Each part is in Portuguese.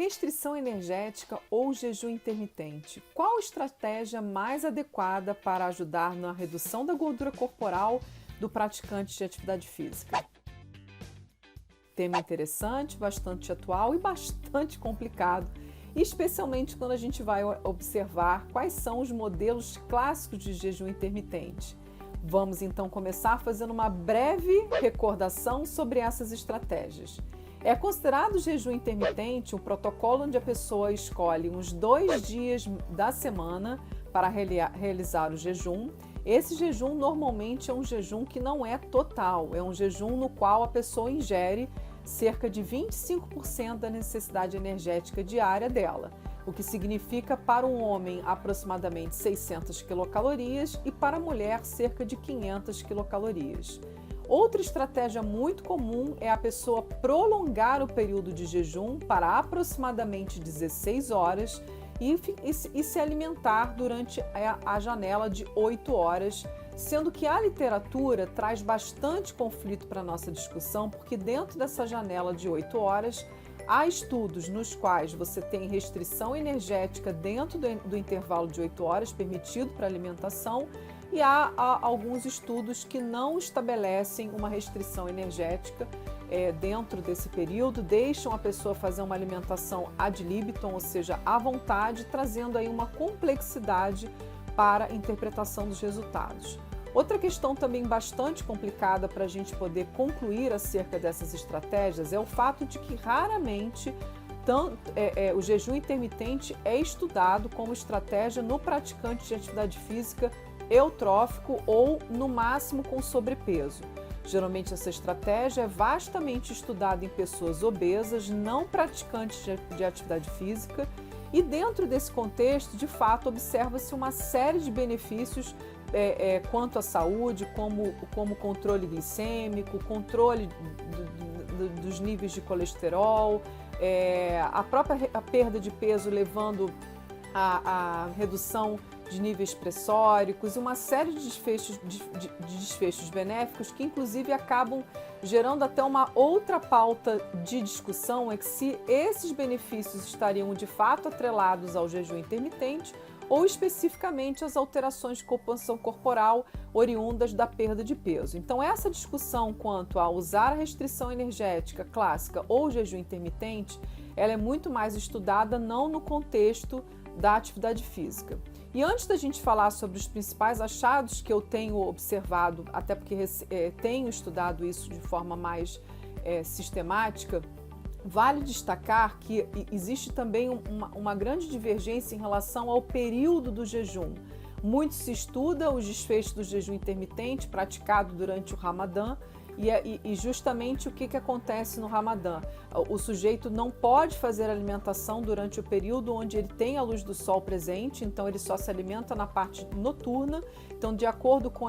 Restrição energética ou jejum intermitente? Qual estratégia mais adequada para ajudar na redução da gordura corporal do praticante de atividade física? Tema interessante, bastante atual e bastante complicado, especialmente quando a gente vai observar quais são os modelos clássicos de jejum intermitente. Vamos então começar fazendo uma breve recordação sobre essas estratégias. É considerado jejum intermitente um protocolo onde a pessoa escolhe uns 2 dias da semana para realizar o jejum. Esse jejum normalmente é um jejum que não é total, é um jejum no qual a pessoa ingere cerca de 25% da necessidade energética diária dela, o que significa para um homem aproximadamente 600 quilocalorias e para a mulher cerca de 500 quilocalorias. Outra estratégia muito comum é a pessoa prolongar o período de jejum para aproximadamente 16 horas e se alimentar durante a janela de 8 horas, sendo que a literatura traz bastante conflito para a nossa discussão, porque dentro dessa janela de 8 horas há estudos nos quais você tem restrição energética dentro do intervalo de 8 horas permitido para alimentação, e há alguns estudos que não estabelecem uma restrição energética dentro desse período, deixam a pessoa fazer uma alimentação ad libitum, ou seja, à vontade, trazendo aí uma complexidade para a interpretação dos resultados. Outra questão também bastante complicada para a gente poder concluir acerca dessas estratégias é o fato de que raramente o jejum intermitente é estudado como estratégia no praticante de atividade física eutrófico ou, no máximo, com sobrepeso. Geralmente essa estratégia é vastamente estudada em pessoas obesas, não praticantes de atividade física, e dentro desse contexto, de fato, observa-se uma série de benefícios quanto à saúde, como controle glicêmico, controle dos níveis de colesterol, a própria perda de peso levando à redução de níveis pressóricos e uma série de desfechos benéficos que inclusive acabam gerando até uma outra pauta de discussão, é que se esses benefícios estariam de fato atrelados ao jejum intermitente ou especificamente às alterações de composição corporal oriundas da perda de peso. Então essa discussão quanto a usar a restrição energética clássica ou jejum intermitente, ela é muito mais estudada não no contexto da atividade física. E antes da gente falar sobre os principais achados que eu tenho observado, até porque tenho estudado isso de forma mais sistemática, vale destacar que existe também uma grande divergência em relação ao período do jejum. Muito se estuda os desfechos do jejum intermitente praticado durante o Ramadã, e justamente o que acontece no Ramadã? O sujeito não pode fazer alimentação durante o período onde ele tem a luz do sol presente, então ele só se alimenta na parte noturna. Então, de acordo com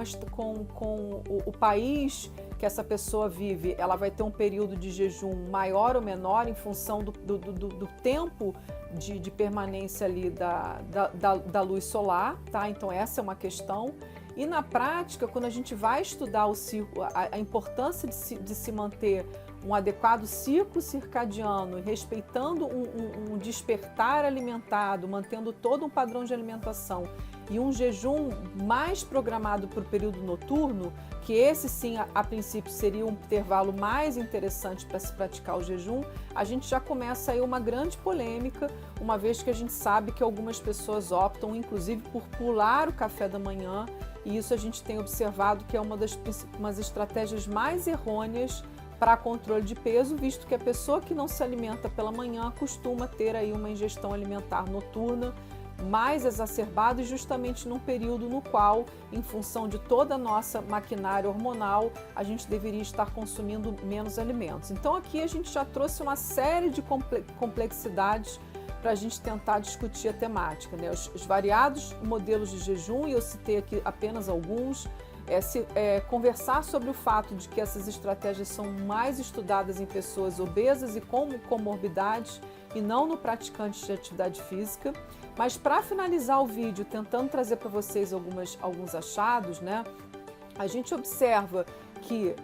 o país que essa pessoa vive, ela vai ter um período de jejum maior ou menor em função do tempo de permanência ali da luz solar, tá? Então essa é uma questão. E na prática, quando a gente vai estudar a importância de se manter um adequado ciclo circadiano, respeitando um despertar alimentado, mantendo todo um padrão de alimentação e um jejum mais programado para o período noturno, que esse sim, a princípio, seria um intervalo mais interessante para se praticar o jejum, a gente já começa aí uma grande polêmica, uma vez que a gente sabe que algumas pessoas optam, inclusive, por pular o café da manhã, e isso a gente tem observado que é uma das estratégias mais errôneas para controle de peso, visto que a pessoa que não se alimenta pela manhã costuma ter aí uma ingestão alimentar noturna mais exacerbada, e justamente num período no qual, em função de toda a nossa maquinária hormonal, a gente deveria estar consumindo menos alimentos. Então aqui a gente já trouxe uma série de complexidades para a gente tentar discutir a temática, né? Os variados modelos de jejum, e eu citei aqui apenas alguns, conversar sobre o fato de que essas estratégias são mais estudadas em pessoas obesas e com comorbidades e não no praticante de atividade física. Mas para finalizar o vídeo, tentando trazer para vocês alguns achados, né? A gente observa que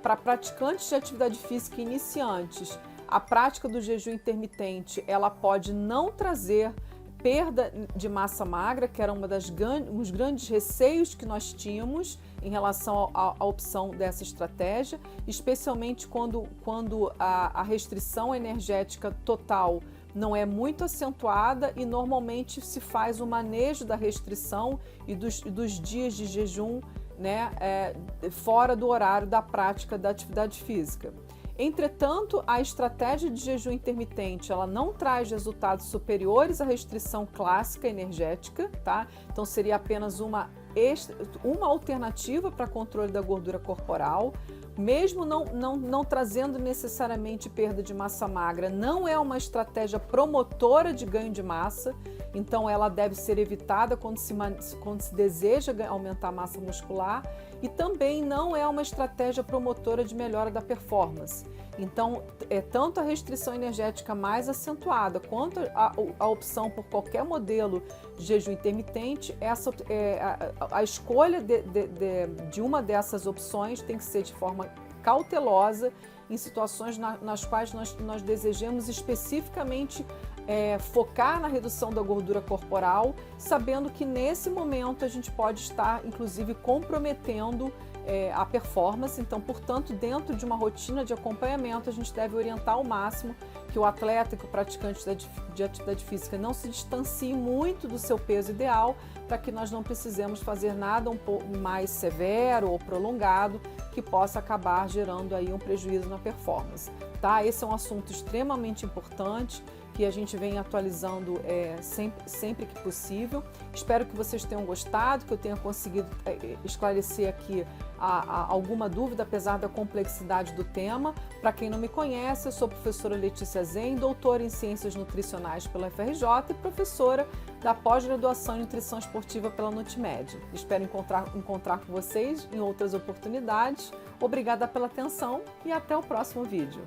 para praticantes de atividade física iniciantes, a prática do jejum intermitente, ela pode não trazer perda de massa magra, que era os grandes receios que nós tínhamos em relação à opção dessa estratégia, especialmente quando a restrição energética total não é muito acentuada e normalmente se faz o manejo da restrição e dos dias de jejum, né, fora do horário da prática da atividade física. Entretanto, a estratégia de jejum intermitente, ela não traz resultados superiores à restrição clássica energética, tá? Então seria apenas uma alternativa para controle da gordura corporal, mesmo não trazendo necessariamente perda de massa magra, não é uma estratégia promotora de ganho de massa, então ela deve ser evitada quando se deseja aumentar a massa muscular, e também não é uma estratégia promotora de melhora da performance. Então, tanto a restrição energética mais acentuada quanto a opção por qualquer modelo de jejum intermitente, a escolha de uma dessas opções tem que ser de forma cautelosa em situações nas quais nós desejamos especificamente focar na redução da gordura corporal, sabendo que nesse momento a gente pode estar, inclusive, comprometendo a performance. Então, portanto, dentro de uma rotina de acompanhamento, a gente deve orientar ao máximo que o atleta, que o praticante de atividade física não se distancie muito do seu peso ideal, para que nós não precisemos fazer nada um pouco mais severo ou prolongado que possa acabar gerando aí um prejuízo na performance, tá? Esse é um assunto extremamente importante que a gente vem atualizando sempre que possível. Espero que vocês tenham gostado, que eu tenha conseguido esclarecer aqui alguma dúvida, apesar da complexidade do tema. Para quem não me conhece, eu sou a professora Letícia Zen, doutora em Ciências Nutricionais pela FRJ e professora da pós-graduação em Nutrição Esportiva pela Nutmed. Espero encontrar com vocês em outras oportunidades. Obrigada pela atenção e até o próximo vídeo.